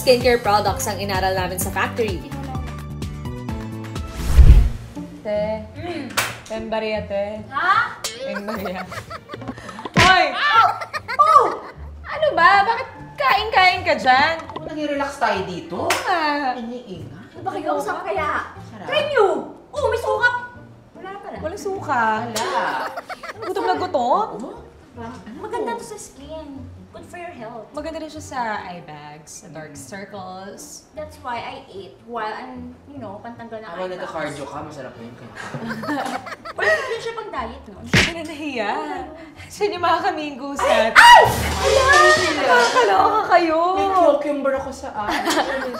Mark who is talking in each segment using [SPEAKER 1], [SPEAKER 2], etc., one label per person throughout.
[SPEAKER 1] skincare products ang inaral namin sa factory.
[SPEAKER 2] Te. Pembaria, te.
[SPEAKER 3] Ha?
[SPEAKER 2] Pembaria. Hoy! Oh! Ano ba? Bakit kain-kain ka dyan?
[SPEAKER 4] Nag-relax tayo dito. Iniinga.
[SPEAKER 3] Ano ba kayo usap kaya?
[SPEAKER 4] Sarap.
[SPEAKER 3] Try nyo! Oo, may sukap! Wala na pala.
[SPEAKER 2] Walang suka.
[SPEAKER 4] Wala.
[SPEAKER 2] Gutom na gutom?
[SPEAKER 4] Oh?
[SPEAKER 3] Maganda to sa skin. Good for your health.
[SPEAKER 2] Maganda rin siya sa eye bags, sa dark circles.
[SPEAKER 3] That's why I ate while I'm, pantanggal ng
[SPEAKER 4] Ako
[SPEAKER 3] eyebrows.
[SPEAKER 4] nagka-cardio ka, masarap yun kayo.
[SPEAKER 3] Perfect din siya pang diet, no?
[SPEAKER 2] Hindi na nahiya. Siya yung mga kamingos natin.
[SPEAKER 3] Ay!
[SPEAKER 2] Nakakaloka kayo.
[SPEAKER 4] May cucumber ako sa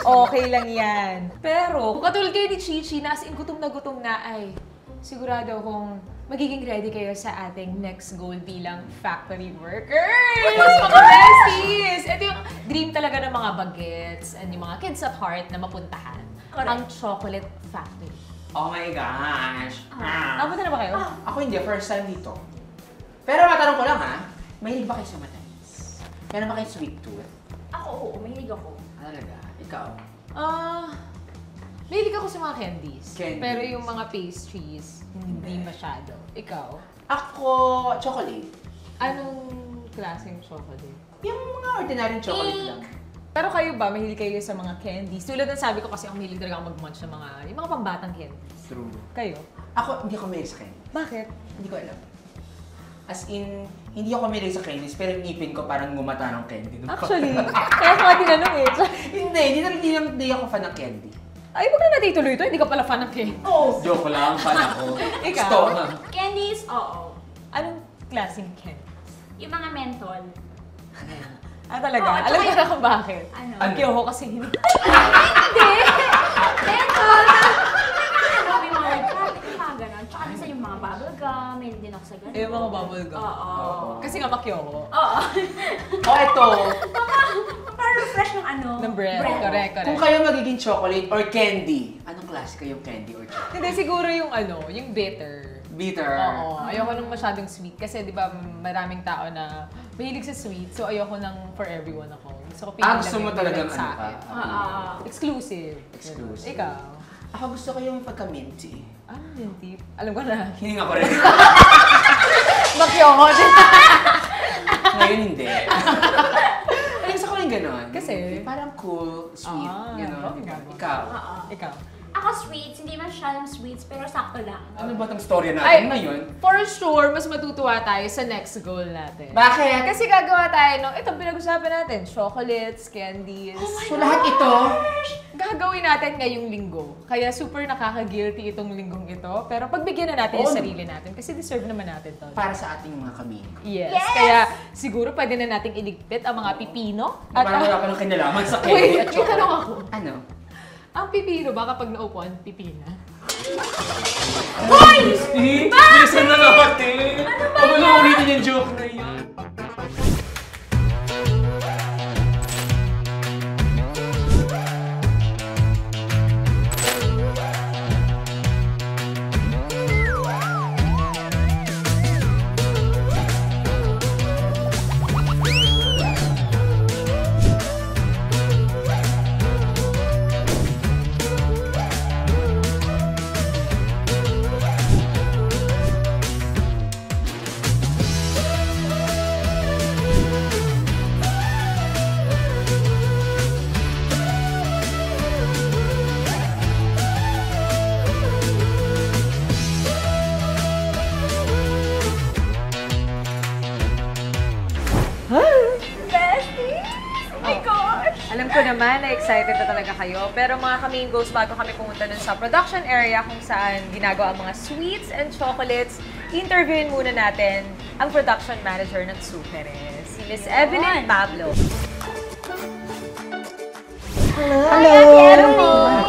[SPEAKER 2] Okay lang yan. Pero, kung katulad kayo ni Chichi na as in gutom na ay sigurado akong magiging ready kayo sa ating next goal bilang factory workers! Mga besties! Ito yung dream talaga ng mga bagets and yung mga kids at heart na mapuntahan.
[SPEAKER 3] Correct.
[SPEAKER 2] Ang chocolate factory.
[SPEAKER 4] Oh my gosh.
[SPEAKER 2] Napunta na ba kayo?
[SPEAKER 4] Ako hindi, first time dito. Pero matanong ko lang ha, mahilig ba kayo sa matamis? Meron ba kayo sweet tooth?
[SPEAKER 3] Ako, oo, mahilig ako.
[SPEAKER 4] Talaga? Ikaw?
[SPEAKER 2] Mahilig ako sa mga candies.
[SPEAKER 4] Candies.
[SPEAKER 2] Pero yung mga pastries, hindi masyado. Ikaw?
[SPEAKER 4] Ako, chocolate.
[SPEAKER 2] Anong klaseng chocolate?
[SPEAKER 4] Yung mga ordinary chocolate lang.
[SPEAKER 2] Pero kayo ba, mahilig kayo sa mga candies? Tulad ng sabi ko kasi ako mahilig talaga ako mag-munch ng yung mga pambatang candies.
[SPEAKER 4] True.
[SPEAKER 2] Kayo?
[SPEAKER 4] Ako, hindi ako mahilig sa candies.
[SPEAKER 2] Bakit?
[SPEAKER 4] Hindi ko alam. As in, hindi ako mahilig sa candies, pero yung ngipin ko parang gumata ng candy.
[SPEAKER 2] Actually, kaya ko nga tinanong eh.
[SPEAKER 4] Hindi ako fan ng candy.
[SPEAKER 2] Ay, huwag na natin ituloy ito. Hindi ka pala fan ng candy.
[SPEAKER 3] Oo.
[SPEAKER 4] Joke lang, fan ako.
[SPEAKER 2] Ikaw?
[SPEAKER 4] Gusto ko.
[SPEAKER 3] Candies, oo.
[SPEAKER 2] Anong klaseng candy?
[SPEAKER 3] Yung mga menthol.
[SPEAKER 2] Talaga?
[SPEAKER 3] Oo,
[SPEAKER 2] Alam
[SPEAKER 3] tsaka
[SPEAKER 2] ko na kung bakit.
[SPEAKER 3] Ano?
[SPEAKER 2] Ang kiyoho kasi hindi.
[SPEAKER 3] Hindi! Menthol! May mga traffic, yung mga ganon. Tsaka minsan yung mga bubble gum, mahilig din ako sa ganon.
[SPEAKER 2] Yung mga bubble gum.
[SPEAKER 3] Oo.
[SPEAKER 2] Kasi nga makiyoho.
[SPEAKER 3] Oo.
[SPEAKER 4] Ito.
[SPEAKER 3] Parang fresh ng ano.
[SPEAKER 2] Ng bread. Correct.
[SPEAKER 4] Kung kayo magiging chocolate or candy, anong klase kayong candy or chocolate?
[SPEAKER 2] Hindi, siguro yung yung bitter.
[SPEAKER 4] Bitter.
[SPEAKER 2] Oo. Ayoko nung masyadong sweet. Kasi di ba maraming tao na mahilig sa sweet. So ayoko nang for everyone ako. Gusto ko pili
[SPEAKER 4] Gusto mo talagang
[SPEAKER 2] sa
[SPEAKER 4] ano ka?
[SPEAKER 2] akin. Exclusive.
[SPEAKER 4] Exclusive.
[SPEAKER 2] Ikaw?
[SPEAKER 4] Ako gusto ko yung pagka-minty.
[SPEAKER 2] Minty. Alam ko na.
[SPEAKER 4] Hininga ko rin.
[SPEAKER 2] Makiyoho din.
[SPEAKER 4] Ngayon hindi. Ay, gusto ko rin ganon.
[SPEAKER 2] Kasi?
[SPEAKER 4] Parang cool, sweet, ganon. Ikaw?
[SPEAKER 2] Ikaw?
[SPEAKER 3] Ako sweets, hindi masyadong sweets, pero sakto lang.
[SPEAKER 4] Ano ba itong storya natin ngayon?
[SPEAKER 2] For sure, mas matutuwa tayo sa next goal natin.
[SPEAKER 4] Bakit?
[SPEAKER 2] Kasi gagawa tayo ng, itong pinag-usapan natin, chocolates, candies.
[SPEAKER 4] So lahat ito?
[SPEAKER 2] Gagawin natin ngayong linggo. Kaya super nakaka-guilty itong linggong ito. Pero pagbigyan na natin yung sarili natin. Kasi deserve naman natin to.
[SPEAKER 4] Para sa ating mga kami.
[SPEAKER 2] Yes. Kaya siguro pwede na nating iligpit ang mga pipino.
[SPEAKER 4] Parang wala pa ng kinalaman sa
[SPEAKER 2] Wait,
[SPEAKER 4] candy at
[SPEAKER 2] may
[SPEAKER 4] chocolate.
[SPEAKER 2] tanong ako.
[SPEAKER 4] Ano?
[SPEAKER 2] Ang pipino ba kapag naupuan, pipina?
[SPEAKER 4] Hoy! Bilisan na natin! Ano ba yan? Ano ulitin yung joke na yun?
[SPEAKER 2] Alam ko naman na excited na talaga kayo. Pero mga kamingos, bago kami pumunta dun sa production area kung saan ginagawa ang mga sweets and chocolates, interviewin muna natin ang production manager ng Superes, si Miss Evelyn Pablo.
[SPEAKER 5] Hello!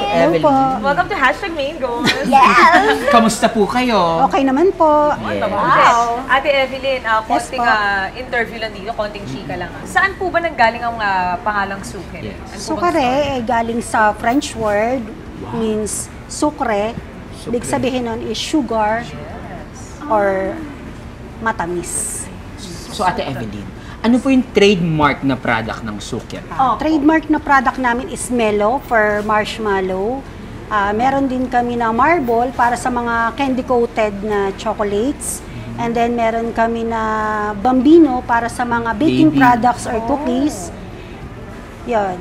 [SPEAKER 4] Evelyn.
[SPEAKER 2] Welcome to #Maingos.
[SPEAKER 5] Yes!
[SPEAKER 4] Kamusta po kayo?
[SPEAKER 5] Okay naman po.
[SPEAKER 2] Wow! Ate Evelyn,
[SPEAKER 5] Yes
[SPEAKER 2] konting
[SPEAKER 5] po.
[SPEAKER 2] Interview lang dito, konting chika lang. Saan po ba nanggaling ang pangalang Superes?
[SPEAKER 4] Yes.
[SPEAKER 2] Ano po bang story?
[SPEAKER 5] Sukare ay galing sa French word, means sukre. Ibig sabihin nun is sugar or matamis.
[SPEAKER 4] So Ate Evelyn, Ano po yung trademark na product ng Suki?
[SPEAKER 5] Trademark na product namin is Melo for marshmallow. Meron din kami na marble para sa mga candy-coated na chocolates. And then meron kami na Bambino para sa mga baking
[SPEAKER 4] Baby.
[SPEAKER 5] products or cookies. Yan.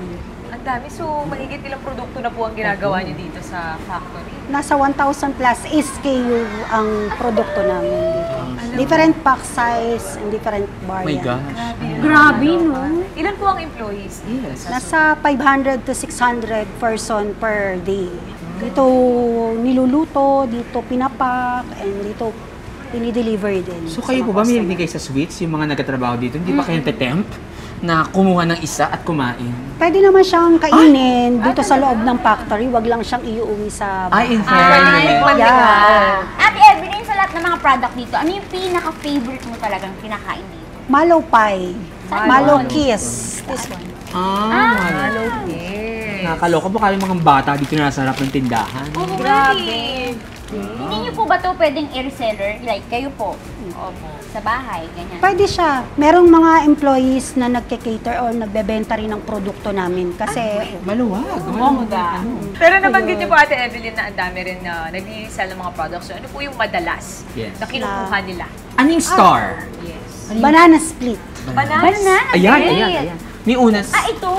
[SPEAKER 2] Ang dami. So, mahigit ilang produkto na po ang ginagawa niyo dito sa factory?
[SPEAKER 5] Nasa 1,000 plus SKU ang produkto namin dito. Different pack size and different
[SPEAKER 4] Oh my
[SPEAKER 5] variant.
[SPEAKER 4] gosh.
[SPEAKER 3] Grabe, no?
[SPEAKER 2] Ilan po ang employees?
[SPEAKER 4] Yes.
[SPEAKER 5] Nasa 500 to 600 person per day. Dito niluluto, dito pinapak, and dito pinideliver din.
[SPEAKER 4] So
[SPEAKER 5] sa
[SPEAKER 4] kayo
[SPEAKER 5] mga
[SPEAKER 4] po ba may
[SPEAKER 5] customer.
[SPEAKER 4] kayo sa sweets, yung mga nagtatrabaho dito? Hindi ba kayo temp na kumuha ng isa at kumain?
[SPEAKER 5] Pwede naman siyang kainin dito sa loob ng factory, wag lang siyang iuwi sa
[SPEAKER 4] Ay, in
[SPEAKER 2] Pwede
[SPEAKER 4] fairness.
[SPEAKER 5] Yeah.
[SPEAKER 3] Ate Evelyn, sa lahat ng mga product dito, ano yung pinaka-favorite mo talagang kinakain dito?
[SPEAKER 5] Malo pie. Malo kiss. This one.
[SPEAKER 4] Malo.
[SPEAKER 2] Yes.
[SPEAKER 4] Nakakaloka po kami mga bata dito na nasa harap ng tindahan.
[SPEAKER 2] Grabe.
[SPEAKER 3] Hindi niyo po ba ito pwedeng i-reseller? Like, kayo po. Sa bahay, ganyan.
[SPEAKER 5] Pwede siya. Merong mga employees na nagke-cater or nagbebenta rin ng produkto namin kasi
[SPEAKER 4] Maluwag.
[SPEAKER 2] Bongga. Pero nabanggit niyo po, Ate Evelyn, na ang dami rin na nag-i-sell ng mga products. So, ano po yung madalas
[SPEAKER 4] Yes.
[SPEAKER 2] na kinukuha nila?
[SPEAKER 4] Aning star?
[SPEAKER 2] Yes.
[SPEAKER 5] banana split.
[SPEAKER 2] Banana.
[SPEAKER 4] Ayan. May unas.
[SPEAKER 3] Ito!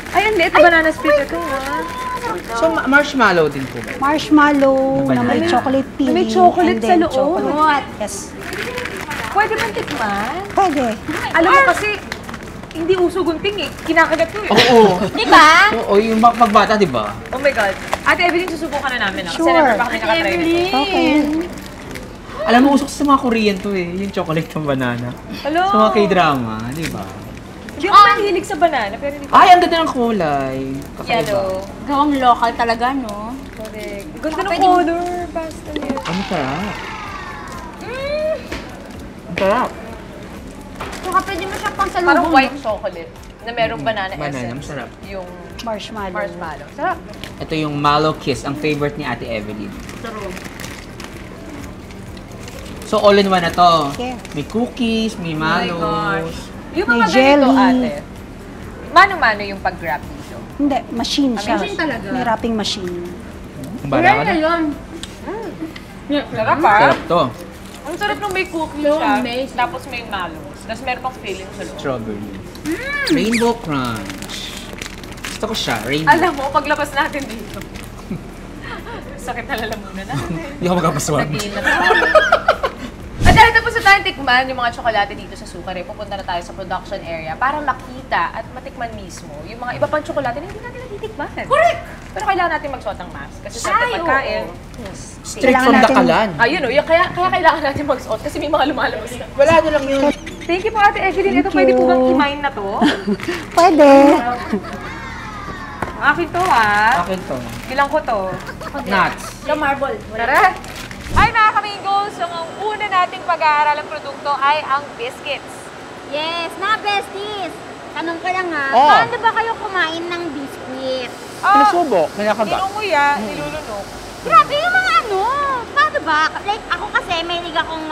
[SPEAKER 2] Ay, hindi. Ito banana split ito, ha?
[SPEAKER 4] So, marshmallow din po ba?
[SPEAKER 5] Marshmallow na may
[SPEAKER 4] Banana.
[SPEAKER 5] chocolate filling.
[SPEAKER 2] May chocolate
[SPEAKER 5] and then
[SPEAKER 2] sa loob.
[SPEAKER 5] chocolate.
[SPEAKER 3] What?
[SPEAKER 5] Yes.
[SPEAKER 2] Pwede bang tikman?
[SPEAKER 5] Pwede.
[SPEAKER 2] Alam mo kasi, hindi uso gunting eh. Kinakagat ko eh.
[SPEAKER 4] Oo.
[SPEAKER 3] Di ba?
[SPEAKER 4] Oo, yung pagbata, di ba?
[SPEAKER 2] Oh my God. Ate Evelyn, susubukan na namin. Kasi
[SPEAKER 5] Sure.
[SPEAKER 2] never pa kami
[SPEAKER 3] Ate
[SPEAKER 2] nakatry nito.
[SPEAKER 3] Evelyn!
[SPEAKER 5] Okay.
[SPEAKER 4] Alam mo, usok sa mga Korean to eh. Yung chocolate ng banana.
[SPEAKER 2] Hello?
[SPEAKER 4] Sa mga K-drama, di ba?
[SPEAKER 2] Hindi ako mahilig sa banana, pero hindi ko.
[SPEAKER 4] Ay, ang ganda ng kulay. Kakaiba.
[SPEAKER 2] Yellow.
[SPEAKER 3] Gawang local talaga, no?
[SPEAKER 2] Correct. Ganda ng
[SPEAKER 3] Pwede-
[SPEAKER 2] color. Pastel yun.
[SPEAKER 4] Ang sarap. Ang sarap.
[SPEAKER 3] Saka pwede mo siyang pang salubong.
[SPEAKER 2] Parang white chocolate na merong banana
[SPEAKER 4] Banana,
[SPEAKER 2] essence.
[SPEAKER 4] masarap.
[SPEAKER 2] Yung
[SPEAKER 5] Marshmallow.
[SPEAKER 2] marshmallow. Sarap.
[SPEAKER 4] Ito yung Malo Kiss, ang favorite ni Ate Evelyn. So, all-in-one na to.
[SPEAKER 5] Yes.
[SPEAKER 4] May cookies, may malos.
[SPEAKER 2] Yung
[SPEAKER 5] May
[SPEAKER 2] mga ganito,
[SPEAKER 5] jelly.
[SPEAKER 2] ate. Mano-mano yung pag-grab dito.
[SPEAKER 5] Hindi, machine siya.
[SPEAKER 3] machine talaga?
[SPEAKER 5] May wrapping machine.
[SPEAKER 4] Ang bala ka na.
[SPEAKER 3] yun.
[SPEAKER 2] Sarap ah.
[SPEAKER 4] Sarap to.
[SPEAKER 2] Ang sarap nung may cookie
[SPEAKER 3] So
[SPEAKER 2] siya.
[SPEAKER 3] amazing.
[SPEAKER 2] Tapos may malos. Tapos meron pang filling sa loob.
[SPEAKER 4] Strawberry. Rainbow Crunch. Gusto ko siya, rainbow.
[SPEAKER 2] Alam mo, paglabas natin dito. Sakit na lalamunan natin.
[SPEAKER 4] Hindi ako magkapaswag.
[SPEAKER 2] Nag-iin na tayo. At dahil tapos na tayong tikman yung mga tsokolate dito sa Sukare, pupunta na tayo sa production area para makita at matikman mismo yung mga iba pang tsokolate na hindi natin natitikman. Correct! Pero kailangan natin magsuot ng mask kasi sa
[SPEAKER 3] Ay,
[SPEAKER 2] pagkain.
[SPEAKER 4] Straight
[SPEAKER 5] Kailangan
[SPEAKER 4] from
[SPEAKER 5] natin-
[SPEAKER 4] Dakalan.
[SPEAKER 2] Ayun o, kaya kailangan natin magsuot kasi may mga lumalabas na.
[SPEAKER 4] Wala na lang yun.
[SPEAKER 2] Thank you po Ate Evelyn. Ito
[SPEAKER 5] Thank
[SPEAKER 2] pwede po
[SPEAKER 5] you.
[SPEAKER 2] bang i-mine na to?
[SPEAKER 5] Pwede.
[SPEAKER 2] Akin to ha.
[SPEAKER 4] Akin to.
[SPEAKER 2] Bilang ko to.
[SPEAKER 4] Nuts.
[SPEAKER 3] The marble.
[SPEAKER 2] Tara! Ay mga kamingos, so ang una nating pag-aaralang produkto ay ang biscuits.
[SPEAKER 3] Yes, mga besties. Tanong ko lang ha,
[SPEAKER 4] Oh.
[SPEAKER 3] paano ba kayo kumain ng biscuit?
[SPEAKER 4] Pinasubok, kinakagat.
[SPEAKER 2] Ninunguya, nilulunok.
[SPEAKER 3] Grabe yung mga ano. Paano ba? Like, ako kasi may liga akong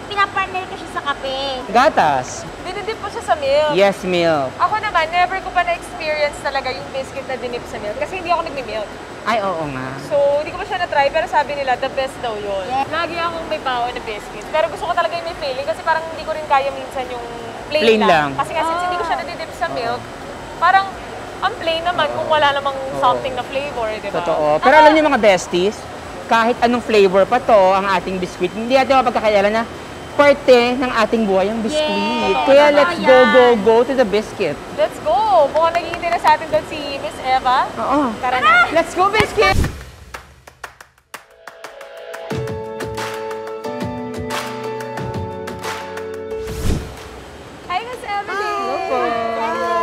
[SPEAKER 3] pinapartner ko siya sa kape.
[SPEAKER 4] Gatas.
[SPEAKER 2] Dinidip po siya sa milk.
[SPEAKER 4] Yes, milk.
[SPEAKER 2] Ako naman, never ko pa na-experience talaga yung biscuit na dinip sa milk kasi hindi ako nagmi-milk.
[SPEAKER 4] Ay, oo nga.
[SPEAKER 2] So, hindi ko pa siya na-try pero sabi nila, the best daw yun.
[SPEAKER 3] Yeah.
[SPEAKER 2] Lagi akong may baon na biscuits. Pero gusto ko talaga yung may feeling kasi parang hindi ko rin kaya minsan yung plain,
[SPEAKER 4] Plain lang.
[SPEAKER 2] Kasi nga since hindi ko siya nadidip sa milk, parang ang plain naman kung wala namang something na flavor, di ba?
[SPEAKER 6] Totoo. Pero alam niyo mga besties, kahit anong flavor pa to ang ating biscuit, hindi natin mapagkakailan na parte ng ating buhay ang biscuit.
[SPEAKER 3] Yes.
[SPEAKER 6] Kaya
[SPEAKER 3] Totoo
[SPEAKER 6] let's
[SPEAKER 3] yan.
[SPEAKER 6] go to the biscuit.
[SPEAKER 2] Let's go! Mukhang naghihintay na sa atin doon si Miss Eva.
[SPEAKER 6] Oo.
[SPEAKER 2] Tara na!
[SPEAKER 6] Let's go biscuit!
[SPEAKER 2] Hi, Miss Evelyn!
[SPEAKER 5] Hello.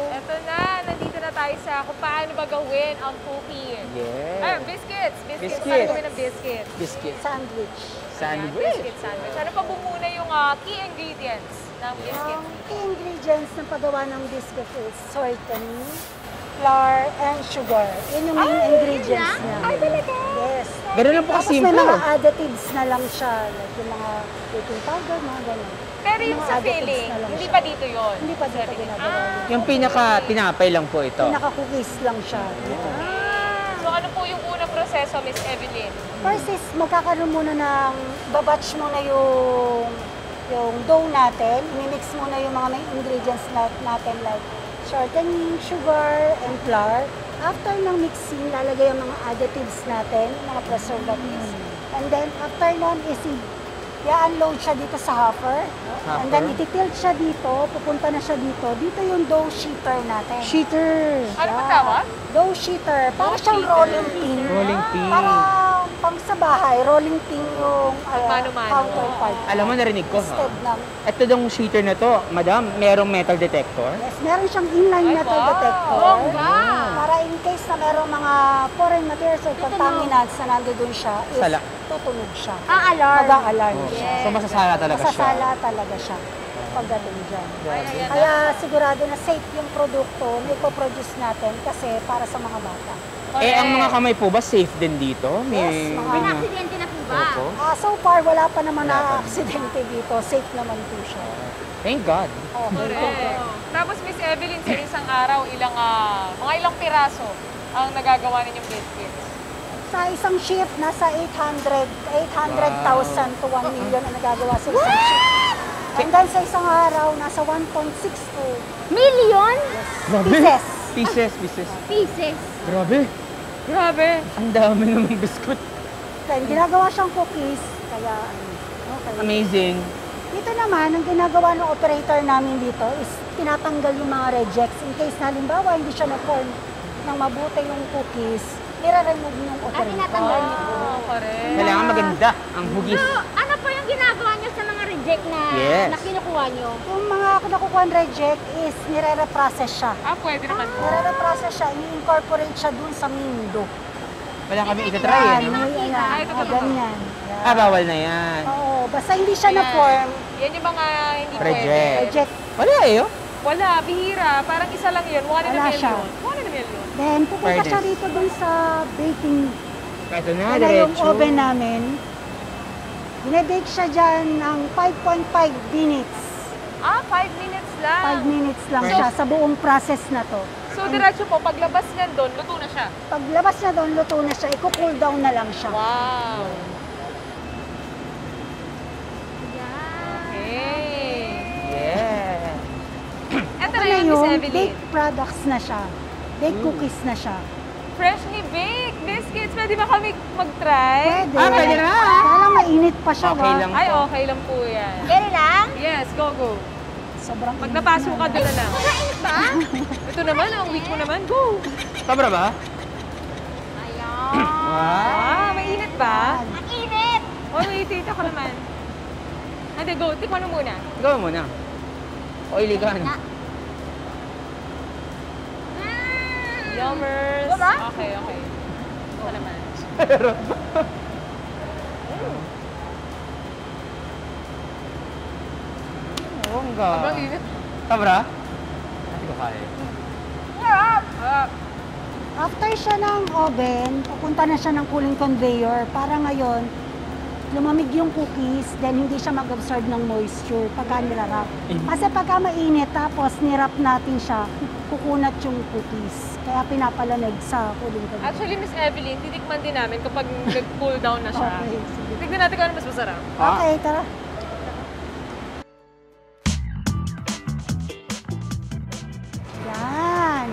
[SPEAKER 2] Eto na, nandito na tayo sa kung paano ba gawin ang cookie. Ay,
[SPEAKER 6] Yeah.
[SPEAKER 2] biscuits! Biscuits!
[SPEAKER 6] Biscuits.
[SPEAKER 2] Paano gawin ang biscuits?
[SPEAKER 6] Biscuit.
[SPEAKER 5] Sandwich.
[SPEAKER 2] Ayan,
[SPEAKER 6] Sandwich.
[SPEAKER 2] biscuit sandwich. Ano pa po muna yung key ingredients ng biscuit?
[SPEAKER 5] Ang key ingredients ng paggawa ng biscuit is sweetening, flour, and sugar. Yun yung main ingredients niya.
[SPEAKER 2] Ay, talaga?
[SPEAKER 5] Yes.
[SPEAKER 6] Ganun lang po
[SPEAKER 5] Tapos may
[SPEAKER 6] kasimple.
[SPEAKER 5] mga additives na lang siya. Like yung mga baking powder, mga ganun.
[SPEAKER 2] Pero yung
[SPEAKER 5] Mga
[SPEAKER 2] sa
[SPEAKER 5] additives
[SPEAKER 2] filling,
[SPEAKER 5] na lang
[SPEAKER 2] hindi
[SPEAKER 5] siya.
[SPEAKER 2] pa dito yon.
[SPEAKER 5] Hindi pa dito ginagawa.
[SPEAKER 6] Yung pinaka-tinapay lang po ito.
[SPEAKER 5] Pinaka-cookies lang siya. Dito.
[SPEAKER 2] So ano po yung unang proseso, Miss Evelyn?
[SPEAKER 5] First is magkakaroon muna ng, babatch muna yung dough natin. Imimix muna yung mga main ingredients natin like shortening, sugar, and flour. After ng mixing, lalagay ang mga additives natin, mga preservatives. And then after nun is i-unload siya dito sa hopper. And then ititilt siya dito, pupunta na siya dito. Dito yung dough sheeter natin.
[SPEAKER 6] Sheeter!
[SPEAKER 2] Ano ba tawag?
[SPEAKER 5] Dough sheeter. Para siyang
[SPEAKER 2] sheeter.
[SPEAKER 5] rolling pin.
[SPEAKER 6] Rolling pin.
[SPEAKER 5] Para pang sa bahay, rolling pin yung
[SPEAKER 2] Mano-mano.
[SPEAKER 5] counterpart.
[SPEAKER 6] Alam mo, narinig ko ha.
[SPEAKER 5] Instead ng,
[SPEAKER 6] Ito dong sheeter na to, madam, merong metal detector.
[SPEAKER 5] yes, meron siyang inline metal
[SPEAKER 2] wow.
[SPEAKER 5] detector.
[SPEAKER 2] Bongga!
[SPEAKER 5] Para in case na merong mga foreign materials or contaminants na nandoon siya, is
[SPEAKER 6] Sala.
[SPEAKER 5] tutunog siya.
[SPEAKER 3] Alarm.
[SPEAKER 5] Mag-a-alarm
[SPEAKER 6] Oh.
[SPEAKER 5] siya.
[SPEAKER 6] So masasala talaga siya.
[SPEAKER 5] Masasala talaga siya pagdating dyan.
[SPEAKER 6] Grabe.
[SPEAKER 5] Kaya sigurado na safe yung produkto na ipoproduce natin kasi para sa mga bata.
[SPEAKER 6] Eh, ang mga kamay po ba safe din dito?
[SPEAKER 5] Yes, mga-
[SPEAKER 3] May aksidente na po ba?
[SPEAKER 6] Opo.
[SPEAKER 5] So far, wala pa naman
[SPEAKER 6] Wala pa.
[SPEAKER 5] na aksidente dito. Safe naman po siya.
[SPEAKER 6] Thank God.
[SPEAKER 5] Okay.
[SPEAKER 2] Tapos Miss Evelyn, sa isang araw, mga ilang piraso ang nagagawa ninyong biscuits?
[SPEAKER 5] Sa isang shift, nasa 800,000 to 1 million ang nagagawa sa isang shift. And then sa isang araw, nasa 1.6 to
[SPEAKER 3] Million?
[SPEAKER 5] pieces.
[SPEAKER 6] Pieces.
[SPEAKER 3] Pieces.
[SPEAKER 6] Grabe.
[SPEAKER 2] Grabe!
[SPEAKER 6] Ang dami ng biscuit.
[SPEAKER 5] Then ginagawa siyang cookies. Kaya, okay.
[SPEAKER 6] Amazing.
[SPEAKER 5] Dito naman, ang ginagawa ng operator namin dito is tinatanggal yung mga rejects. In case na halimbawa, hindi siya na-form ng mabuti yung cookies, nire-remove yung operator.
[SPEAKER 3] tinatanggal niyo po.
[SPEAKER 2] Correct.
[SPEAKER 6] Kailangan maganda ang hugis.
[SPEAKER 3] So, ano po yung ginagawa niyo sa mga reject na,
[SPEAKER 6] Yes.
[SPEAKER 3] na kinukuha niyo?
[SPEAKER 5] Yung mga nakukuha reject is nire-reprocess siya.
[SPEAKER 2] Pwede naman po.
[SPEAKER 5] Nire-reprocess siya, i-incorporate siya dun sa mindo.
[SPEAKER 6] Wala kami itatry
[SPEAKER 5] Yan,
[SPEAKER 6] eh. no?
[SPEAKER 5] yan,
[SPEAKER 2] ito
[SPEAKER 5] yan, ganyan. Yan.
[SPEAKER 6] Ah, bawal na yan.
[SPEAKER 5] Oo, basta hindi siya na-form,
[SPEAKER 2] Yan yung mga hindi
[SPEAKER 6] Reject.
[SPEAKER 2] pwede.
[SPEAKER 5] reject.
[SPEAKER 6] Wala eh, oh.
[SPEAKER 2] Wala, bihira. Parang isa lang yun. 1 in a
[SPEAKER 5] Wala siya.
[SPEAKER 2] million. 1 in a million.
[SPEAKER 5] Then, pupunta siya
[SPEAKER 6] Fairness.
[SPEAKER 5] rito dun sa baking.
[SPEAKER 6] Ito na,
[SPEAKER 5] Yan na yung
[SPEAKER 6] diretso.
[SPEAKER 5] oven namin. Binebake siya dyan ng 5.5 minutes.
[SPEAKER 2] 5 minutes lang.
[SPEAKER 5] 5 minutes lang
[SPEAKER 6] So-
[SPEAKER 5] siya sa buong process na to.
[SPEAKER 2] So, diretso po, paglabas niyan doon, luto na siya.
[SPEAKER 5] Paglabas niya doon, luto na siya. I-cool down na lang siya.
[SPEAKER 2] Wow!
[SPEAKER 3] Yan.
[SPEAKER 2] Okay.
[SPEAKER 6] Yeah.
[SPEAKER 2] Ito
[SPEAKER 5] Ito
[SPEAKER 2] na
[SPEAKER 5] na
[SPEAKER 2] yun, Miss
[SPEAKER 5] yung
[SPEAKER 2] Evelyn.
[SPEAKER 5] baked products na siya. Baked cookies na siya.
[SPEAKER 2] Freshly baked biscuits. Pwede ba kami mag-try?
[SPEAKER 5] Pwede.
[SPEAKER 6] Pwede na.
[SPEAKER 5] Kaya lang mainit pa siya.
[SPEAKER 6] Okay
[SPEAKER 5] ba?
[SPEAKER 6] lang.
[SPEAKER 2] Ay, okay lang po yan.
[SPEAKER 3] Pwede lang?
[SPEAKER 2] Yes, go.
[SPEAKER 5] Sobrang
[SPEAKER 2] Pag
[SPEAKER 5] init
[SPEAKER 2] napasok ka,
[SPEAKER 5] na.
[SPEAKER 2] doon na lang.
[SPEAKER 3] Mainit ba?
[SPEAKER 2] Ito naman, ang week mo naman. Go!
[SPEAKER 6] Sobra ba?
[SPEAKER 3] Ayan.
[SPEAKER 6] Wow.
[SPEAKER 2] Mainit ba?
[SPEAKER 3] Ang init!
[SPEAKER 2] Wait, ako naman. Hindi, go. Tikman mo muna.
[SPEAKER 6] Gawin mo na. Oily ka.
[SPEAKER 3] Na.
[SPEAKER 2] Yummers.
[SPEAKER 3] Diba?
[SPEAKER 2] Okay. Ito naman.
[SPEAKER 6] Bongga.
[SPEAKER 2] Sobrang init.
[SPEAKER 6] Sobra? Hindi ko kaya.
[SPEAKER 5] After siya ng oven, pupunta na siya ng cooling conveyor para ngayon, lumamig yung cookies, then hindi siya mag-absorb ng moisture pagka nirarap. Kasi pagka mainit, tapos nirap natin siya, kukunat yung cookies. Kaya pinapalamig sa cooling conveyor.
[SPEAKER 2] Actually, Miss Evelyn, titikman din namin kapag nag-cool down na siya.
[SPEAKER 5] Okay, sige.
[SPEAKER 2] Tignan natin kung ano mas masarap.
[SPEAKER 5] Okay, tara. Yan.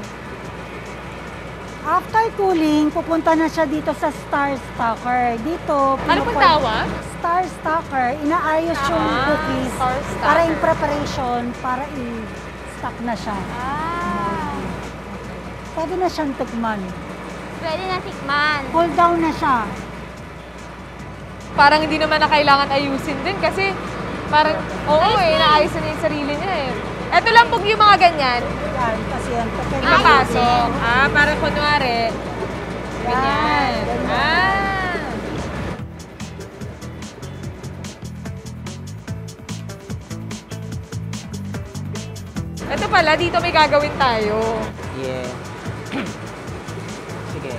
[SPEAKER 5] After cooling, pupunta na siya dito sa Star Stacker. Dito,
[SPEAKER 2] Ano pong tawag?
[SPEAKER 5] Star Stacker, inaayos yung cookies
[SPEAKER 2] Star Stacker.
[SPEAKER 5] para in preparation, para i-stack na siya. Pwede na siyang tikman.
[SPEAKER 3] Pwede na tikman.
[SPEAKER 5] Cool down na siya.
[SPEAKER 2] Parang hindi naman na kailangan ayusin din kasi parang, naayos na yung sarili niya eh. Ito lang po yung mga ganyan.
[SPEAKER 5] Yan, kasi yan. Pwede
[SPEAKER 2] Ipapasok. Para kunwari.
[SPEAKER 5] Yan,
[SPEAKER 2] Ganyan.
[SPEAKER 5] ganyan.
[SPEAKER 2] Ito pala, dito may gagawin tayo.
[SPEAKER 6] Yeah. Sige.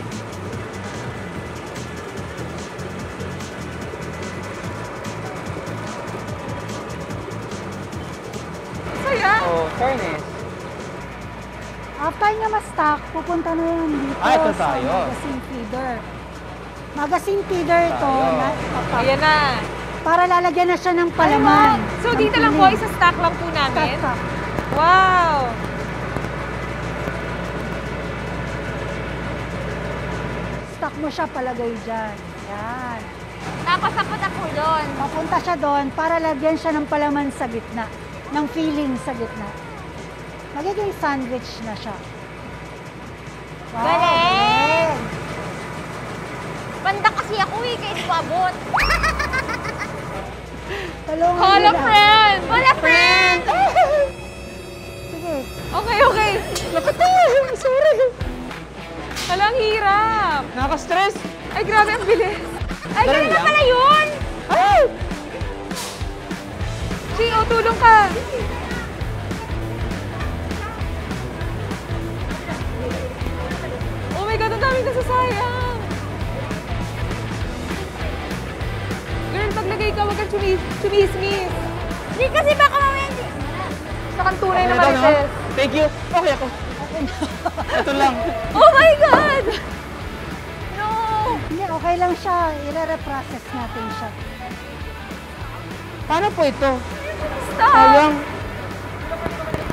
[SPEAKER 6] Fairness.
[SPEAKER 5] After niya ma-stock, pupunta na yan dito
[SPEAKER 6] Ito
[SPEAKER 5] sa
[SPEAKER 6] tayo.
[SPEAKER 5] magazine feeder. Magazine feeder ito.
[SPEAKER 2] Ayan na.
[SPEAKER 5] Para lalagyan na siya ng palaman.
[SPEAKER 2] So,
[SPEAKER 5] ng
[SPEAKER 2] dito lang po,
[SPEAKER 5] piling.
[SPEAKER 2] isa-stock lang po namin.
[SPEAKER 5] Stock.
[SPEAKER 2] Wow!
[SPEAKER 5] Stock mo siya palagay dyan. Yan.
[SPEAKER 3] Tapos napot ako doon.
[SPEAKER 5] Papunta siya doon para lagyan siya ng palaman sa gitna. Ng filling sa gitna. Magiging sandwich na siya. Wow,
[SPEAKER 3] Galing! Banda kasi ako eh, kaya di ko abot.
[SPEAKER 5] Tulungan
[SPEAKER 2] Call a
[SPEAKER 5] nila.
[SPEAKER 2] friend!
[SPEAKER 3] Call a friend!
[SPEAKER 5] Sige.
[SPEAKER 2] Okay, okay. Sorry. Walang hirap.
[SPEAKER 6] Nakaka-stress.
[SPEAKER 2] Ay, grabe, ang bilis.
[SPEAKER 3] Ay,
[SPEAKER 6] Ganun
[SPEAKER 3] ganun na
[SPEAKER 6] lang?
[SPEAKER 3] pala yun!
[SPEAKER 2] Ay! Gio, tulong ka. Oh my God, ang daming nasasayang. Girl, paglagay ka, wag kang chumismis.
[SPEAKER 3] Hindi kasi baka mamaya hindi.
[SPEAKER 2] Sa kang tunay na
[SPEAKER 6] Ito, no?
[SPEAKER 2] marites.
[SPEAKER 6] Thank you. Okay ako. Ito lang.
[SPEAKER 2] Oh my God! No!
[SPEAKER 5] Hindi, okay lang siya. I-reprocess natin siya.
[SPEAKER 6] Paano po ito?
[SPEAKER 2] Stop!
[SPEAKER 6] Sayang.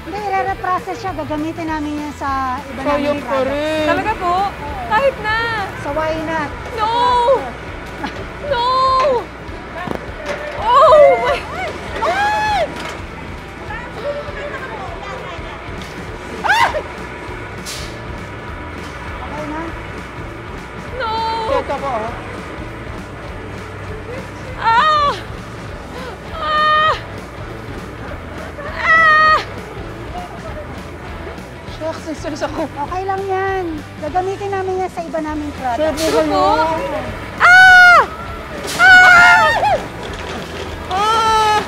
[SPEAKER 5] Hindi, i-reprocess siya. Gagamitin namin yan sa iba
[SPEAKER 6] Sayang
[SPEAKER 5] naming
[SPEAKER 6] pa
[SPEAKER 5] product.
[SPEAKER 6] rin.
[SPEAKER 2] Talaga po? Kahit na!
[SPEAKER 5] So why not?
[SPEAKER 2] No! No! Oh my... Ah!
[SPEAKER 5] Okay na?
[SPEAKER 2] No!
[SPEAKER 6] Ito po. Oh.
[SPEAKER 2] Ah! Ah! Ah!
[SPEAKER 6] Shucks, stress ako.
[SPEAKER 5] Okay lang yan. Gagamitin namin yan sa iba naming product.
[SPEAKER 6] Sure po
[SPEAKER 2] po?
[SPEAKER 6] kayo.
[SPEAKER 2] Ah! Ah!
[SPEAKER 6] Ah!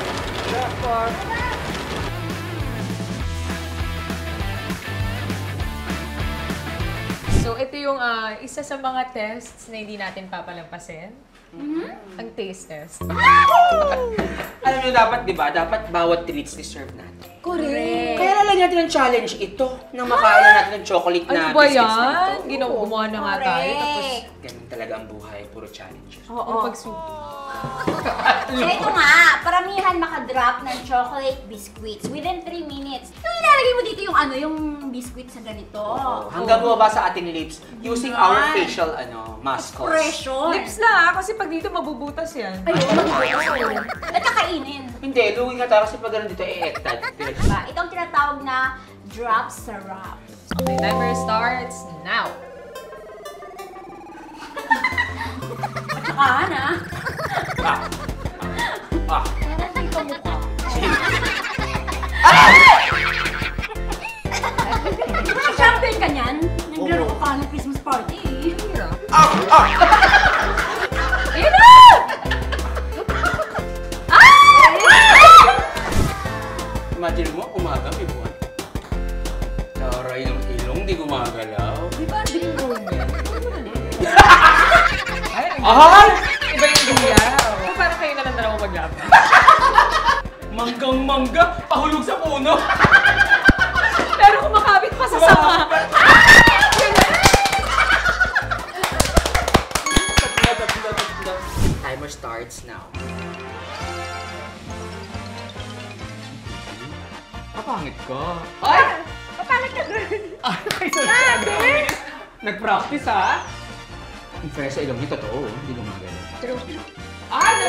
[SPEAKER 2] So, ito yung isa sa mga tests na hindi natin papalampasin. Ang taste test.
[SPEAKER 4] Alam niyo dapat, di ba? Dapat bawat treats deserve natin.
[SPEAKER 2] Correct.
[SPEAKER 4] Kaya lalagyan natin ng challenge ito nang makain na natin ng chocolate na
[SPEAKER 2] Ano ba
[SPEAKER 4] biscuits na
[SPEAKER 2] yan?
[SPEAKER 4] ito.
[SPEAKER 2] Gumawa na nga tayo. Tapos,
[SPEAKER 4] Ganun talaga ang buhay, puro challenges.
[SPEAKER 2] puro pagsuko.
[SPEAKER 3] So ito nga, paramihan makadrop ng chocolate biscuits within 3 minutes. Yung ilalagay mo dito yung yung biscuit sa ganito.
[SPEAKER 4] Hanggang bumaba sa ating lips using our
[SPEAKER 3] Yan.
[SPEAKER 4] facial muscles.
[SPEAKER 3] Expression.
[SPEAKER 2] Lips lang kasi pag dito mabubutas yan.
[SPEAKER 3] Ayun, magbubukas. At kakainin.
[SPEAKER 4] Hindi, luwi nga tayo kasi pag ganun dito, ektad.
[SPEAKER 3] Diba? Ito ang tinatawag na drop syrup.
[SPEAKER 2] Okay, timer starts now.
[SPEAKER 3] Tsaka na.
[SPEAKER 4] Ah,
[SPEAKER 3] Hindi ka mukha. Champion ka niyan? Naglaro ka ng Christmas party.
[SPEAKER 2] Ayun na!
[SPEAKER 4] imagine mo, umaga may buwan. Taray ng ilong, di gumagalaw.
[SPEAKER 2] Di ba ang biling gawin yan? Ay, ang
[SPEAKER 4] Ay!
[SPEAKER 2] iba yung ganyan. Parang kayo na lang dalawa maglaban.
[SPEAKER 4] Manggang-mangga, pahulog sa puno.
[SPEAKER 2] Pero kumakabit pa sa sanga.
[SPEAKER 4] Timer starts now. Kapangit ka.
[SPEAKER 2] Ay!
[SPEAKER 3] Papalag ka, girl.
[SPEAKER 4] Nag-practice ha? Ang fair sa ilong niya, totoo. Hindi gumagalaw.
[SPEAKER 2] Ano?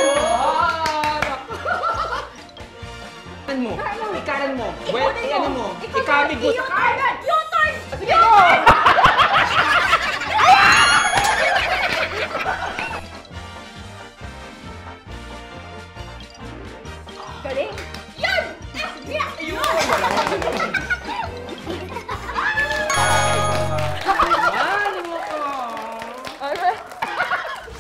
[SPEAKER 4] Ikaran mo. Ikaran mo. Well, ano mo. Ikabig mo sa kanan.
[SPEAKER 3] U-turn!
[SPEAKER 4] Sige mo!
[SPEAKER 3] Galing. Yan!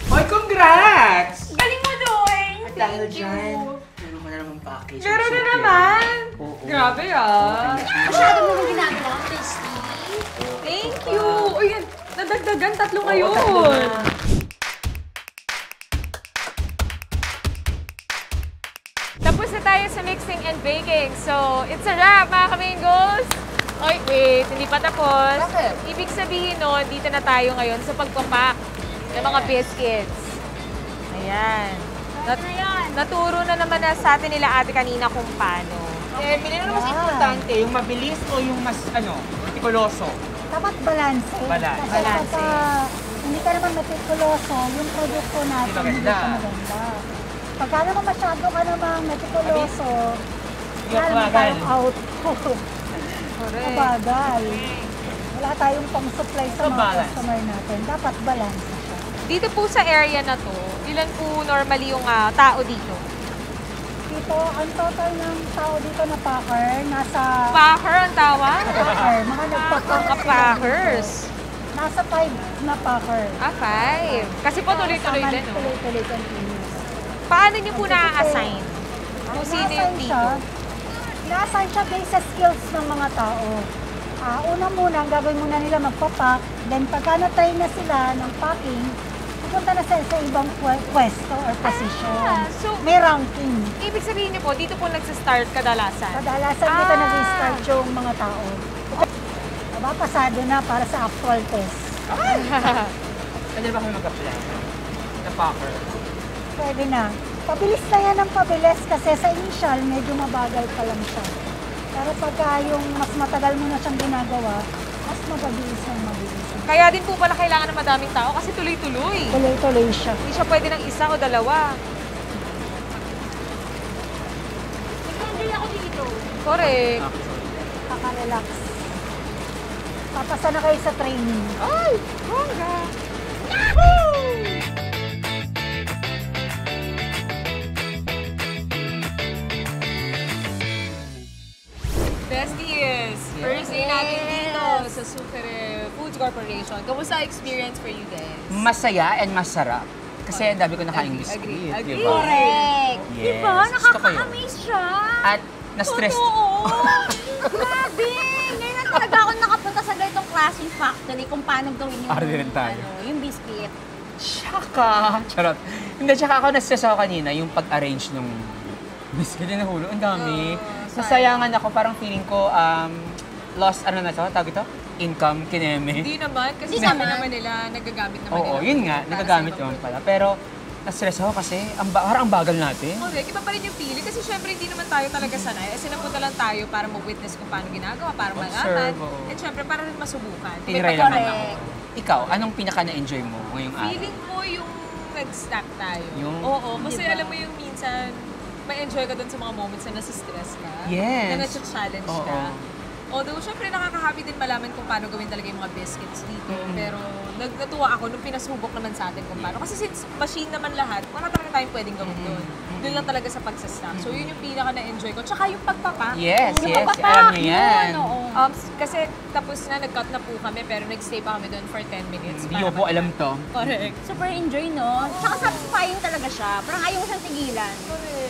[SPEAKER 4] Hoy, congrats!
[SPEAKER 3] Galing mo doing!
[SPEAKER 4] At dahil dyan, meron ka na naman package.
[SPEAKER 2] Meron
[SPEAKER 4] So
[SPEAKER 2] na
[SPEAKER 4] cute.
[SPEAKER 2] naman!
[SPEAKER 4] Oo.
[SPEAKER 2] Grabe ah!
[SPEAKER 3] Masyado mo nang ginagawa, tasty.
[SPEAKER 2] Thank you! Uy, yan, nadagdagan, tatlo
[SPEAKER 4] Oo,
[SPEAKER 2] ngayon!
[SPEAKER 4] tatlo na.
[SPEAKER 2] Tapos na tayo sa mix mixing and baking. So, it's a wrap, mga ka-Mingos! Oy, wait, hindi pa tapos.
[SPEAKER 4] Bakit?
[SPEAKER 2] Ibig sabihin nun, dito na tayo ngayon sa pagpapak ng mga biscuits. Ayan. Naturo na naman na sa atin nila ate kanina kung paano.
[SPEAKER 6] Eh, pinili na mas importante, yung mabilis o yung mas, metikuloso?
[SPEAKER 5] Dapat balanse.
[SPEAKER 6] Balanse.
[SPEAKER 5] Kasi pagka hindi ka naman metikuloso, yung produkto natin
[SPEAKER 6] Hindi
[SPEAKER 5] hindi
[SPEAKER 6] maganda.
[SPEAKER 5] ka maganda. Pagka naman masyado ka naman metikuloso,
[SPEAKER 6] Hindi ako
[SPEAKER 5] wala naman
[SPEAKER 6] magal.
[SPEAKER 5] tayong output. Mabagal. Wala tayong pang-supply sa mga
[SPEAKER 6] Balance.
[SPEAKER 5] customer natin. Dapat balanse siya.
[SPEAKER 2] Dito po sa area na to, ilan po normally yung tao dito?
[SPEAKER 5] Dito, ang total ng tao dito na packer, nasa
[SPEAKER 2] Packer ang tawag?
[SPEAKER 5] packer, mga nagpapacker.
[SPEAKER 2] Mga packers.
[SPEAKER 5] Nasa 5 na packer.
[SPEAKER 2] 5. Kasi po tuloy-tuloy din, no?
[SPEAKER 5] Tuloy-tuloy continuous.
[SPEAKER 2] Paano niyo po na-assign? Kung sino yung dito?
[SPEAKER 5] Na-assign siya based sa skills ng mga tao. Una muna, ang gagawin muna nila magpapak. Then pagka na-train na sila ng packing, pupunta na sila sa ibang pwesto or position.
[SPEAKER 2] So,
[SPEAKER 5] May ranking.
[SPEAKER 2] ibig sabihin niyo po, dito po nagsistart kadalasan?
[SPEAKER 5] Kadalasan dito nag-start yung mga tao. Pasado na para sa actual test.
[SPEAKER 6] Pwede ba kami mag-apply? Na packer?
[SPEAKER 5] Pwede na. Pabilis na yan ang pabilis kasi sa initial, medyo mabagal pa lang siya. Pero pagka yung mas matagal mo na siyang ginagawa, mas mabilis ang mabilis.
[SPEAKER 2] Kaya din po pala kailangan ng madaming tao kasi tuloy-tuloy.
[SPEAKER 5] Tuloy-tuloy siya.
[SPEAKER 2] Hindi siya pwede ng isa o dalawa.
[SPEAKER 3] Nag-enjoy ako dito.
[SPEAKER 2] Correct.
[SPEAKER 5] Kaka-relax. Papasa na kayo sa training.
[SPEAKER 2] Ay! Bongga! Besties! First day natin dito sa Super Foods Corporation. Kamusta experience for you guys?
[SPEAKER 6] Masaya and masarap. Kasi ang dami ko nakaing biscuit,
[SPEAKER 2] Agree.
[SPEAKER 6] di ba?
[SPEAKER 3] Correct.
[SPEAKER 6] Yes.
[SPEAKER 3] Diba?
[SPEAKER 6] Gusto ko yun.
[SPEAKER 3] Nakaka-amaze siya.
[SPEAKER 6] At na-stress.
[SPEAKER 3] Totoo. Grabe. Ngayon na talaga ako nakapunta sa ganitong klaseng factory kung paano gawin yung,
[SPEAKER 6] Arde rin tayo.
[SPEAKER 3] yung biscuit.
[SPEAKER 6] Tsaka, charot. Hindi, tsaka ako na-stress ako kanina, yung pag-arrange ng biscuit na nahulog. Ang dami. Nasayangan ako, parang feeling ko, lost, ano na to, tawag ito? Income, kineme.
[SPEAKER 2] Hindi naman, kasi
[SPEAKER 3] Hindi
[SPEAKER 2] sabi
[SPEAKER 3] naman.
[SPEAKER 2] naman nila, nagagamit naman
[SPEAKER 6] Oo,
[SPEAKER 2] nila.
[SPEAKER 6] yun nga,
[SPEAKER 2] para
[SPEAKER 6] nagagamit
[SPEAKER 2] sa
[SPEAKER 6] yun
[SPEAKER 2] ibang
[SPEAKER 6] pala. Pero, na-stress ako kasi, parang ang bagal natin.
[SPEAKER 2] Correct, iba pa rin yung feeling kasi syempre hindi naman tayo talaga sanay. Kasi napunta lang tayo para mag-witness kung paano ginagawa, para malaman.
[SPEAKER 6] oo.
[SPEAKER 2] And syempre para rin masubukan. May
[SPEAKER 6] Tiniray
[SPEAKER 2] pagkakataon.
[SPEAKER 6] naman ako. Ikaw, anong pinaka na-enjoy mo ngayong araw?
[SPEAKER 2] Feeling ko yung nag-snack tayo.
[SPEAKER 6] Yung?
[SPEAKER 2] Oo, kasi
[SPEAKER 3] Diba?
[SPEAKER 2] alam mo yung minsan, may enjoy ka dun sa mga moments na nasa-stress ka.
[SPEAKER 6] Yes.
[SPEAKER 2] Na nasa-challenge
[SPEAKER 6] Oo.
[SPEAKER 2] ka. Although, syempre nakaka-happy din malaman kung paano gawin talaga yung mga biscuits dito. Pero natuwa ako nung pinasubok naman sa atin kung paano. Kasi since machine naman lahat, wala talaga tayong pwedeng gawin doon. Doon lang talaga sa pagsasnack. So yun yung pinaka na-enjoy ko. Tsaka yung pagpapak.
[SPEAKER 6] Yes,
[SPEAKER 3] Yung
[SPEAKER 6] yes,
[SPEAKER 3] pagpapak,
[SPEAKER 6] alam niyo yan.
[SPEAKER 3] yun, oo.
[SPEAKER 2] Kasi tapos na, nag-cut na po kami, pero nag-stay pa kami doon for 10 minutes.
[SPEAKER 6] Hindi ko po alam to.
[SPEAKER 2] Correct.
[SPEAKER 3] Super enjoy, no? Tsaka satisfying talaga siya. Parang ayaw mo siyang tigilan.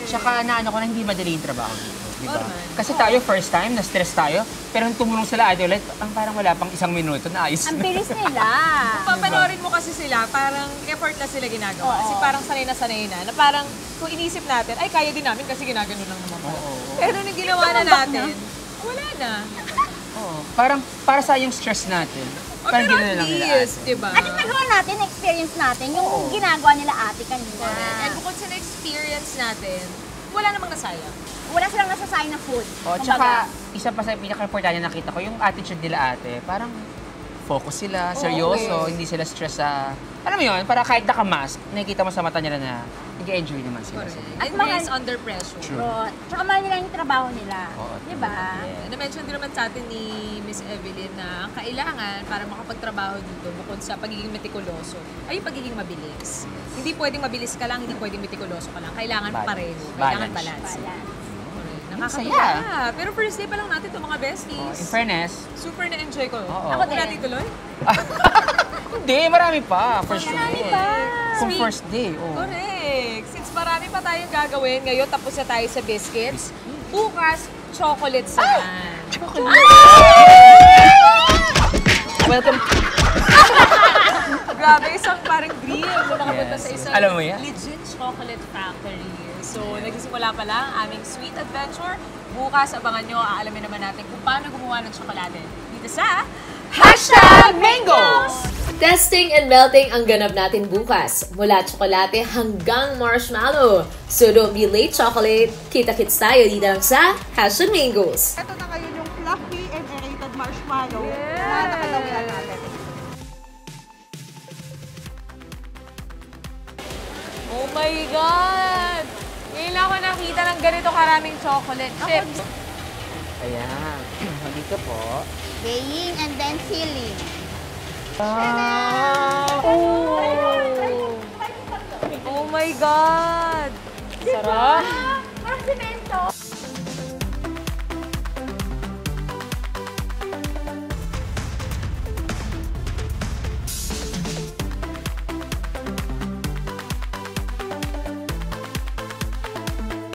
[SPEAKER 6] Tsaka naano ko na hindi madali yung trabaho dito. Diba?
[SPEAKER 2] Alright.
[SPEAKER 6] Kasi tayo first time, na-stress tayo. Pero nung tumulong sila ate ulit, ang parang wala pang isang minuto na ayos
[SPEAKER 3] Ang
[SPEAKER 6] na.
[SPEAKER 3] bilis nila.
[SPEAKER 2] Kung papanoorin mo kasi sila, parang effort na sila ginagawa.
[SPEAKER 3] Oo.
[SPEAKER 2] Kasi parang sanay na. Na parang kung inisip natin, ay kaya din namin kasi ginagano lang naman pala. Pero nung ginawa na natin, wala na.
[SPEAKER 6] Oo. Parang para sa yung stress natin. Parang
[SPEAKER 2] Pero
[SPEAKER 6] gano'n
[SPEAKER 2] at
[SPEAKER 6] lang nila
[SPEAKER 2] least,
[SPEAKER 6] ate.
[SPEAKER 2] di ba?
[SPEAKER 3] At least nagawa natin, experience natin yung ginagawa nila ate kanina.
[SPEAKER 2] And bukod sa na-experience natin, wala namang nasayang.
[SPEAKER 3] Wala silang nasasayang na food.
[SPEAKER 6] O,
[SPEAKER 3] Kumbaga,
[SPEAKER 6] tsaka isa pa sa pinaka-importante na nakita ko, yung attitude nila ate, parang focus sila, seryoso,
[SPEAKER 2] yes.
[SPEAKER 6] hindi sila stress sa... Alam mo yun, para kahit naka-mask, nakikita mo sa mata nila na nag-enjoy naman sila.
[SPEAKER 2] Correct.
[SPEAKER 6] Sa
[SPEAKER 2] And
[SPEAKER 3] mahal-
[SPEAKER 2] race under pressure.
[SPEAKER 6] True.
[SPEAKER 3] Tsaka mahal nila yung trabaho nila.
[SPEAKER 6] Oo,
[SPEAKER 3] Di ba?
[SPEAKER 2] Na-mention din naman sa atin ni Miss Evelyn na ang kailangan para makapagtrabaho dito bukod sa pagiging metikuloso ay yung pagiging mabilis. Hindi pwedeng mabilis ka lang, hindi pwedeng metikuloso ka lang. Kailangan
[SPEAKER 6] Balance.
[SPEAKER 2] pareho. Kailangan
[SPEAKER 6] Balance.
[SPEAKER 2] balance.
[SPEAKER 3] Balance.
[SPEAKER 2] Nakakatuwa. Pero first day pa lang natin itong mga besties.
[SPEAKER 6] In fairness,
[SPEAKER 2] Super na-enjoy ko.
[SPEAKER 6] Oo.
[SPEAKER 3] Ako
[SPEAKER 2] Ako
[SPEAKER 3] din.
[SPEAKER 2] natin tuloy?
[SPEAKER 6] hindi, marami pa, for sure.
[SPEAKER 3] Marami pa.
[SPEAKER 6] Kung
[SPEAKER 2] Sweet.
[SPEAKER 6] first day, oh.
[SPEAKER 2] Correct. Since marami pa tayong gagawin, ngayon tapos na tayo sa biscuits. Bukas, chocolates naman.
[SPEAKER 6] Welcome.
[SPEAKER 2] Grabe, isang parang dream na makapunta sa isang
[SPEAKER 6] Alam mo yan?
[SPEAKER 2] legit chocolate factory. So, nagsisimula pa lang ang aming sweet adventure. Bukas, abangan nyo, aalamin naman natin kung paano gumawa ng tsokolate. Dito sa #Mangoes!
[SPEAKER 1] Testing and melting ang ganap natin bukas. Mula tsokolate hanggang marshmallow. So don't be late, chocolate. Kita-kits tayo dito lang sa #Mangoes.
[SPEAKER 7] Ito na ngayon yung fluffy and aerated marshmallow na nakagawian natin.
[SPEAKER 2] Oh my God! Ngayon lang ako nakita ng ganito karaming chocolate chips.
[SPEAKER 6] Ayan. Dito po.
[SPEAKER 7] Weighing and then sealing.
[SPEAKER 2] Oh my God! Sarap!
[SPEAKER 3] Parang semento.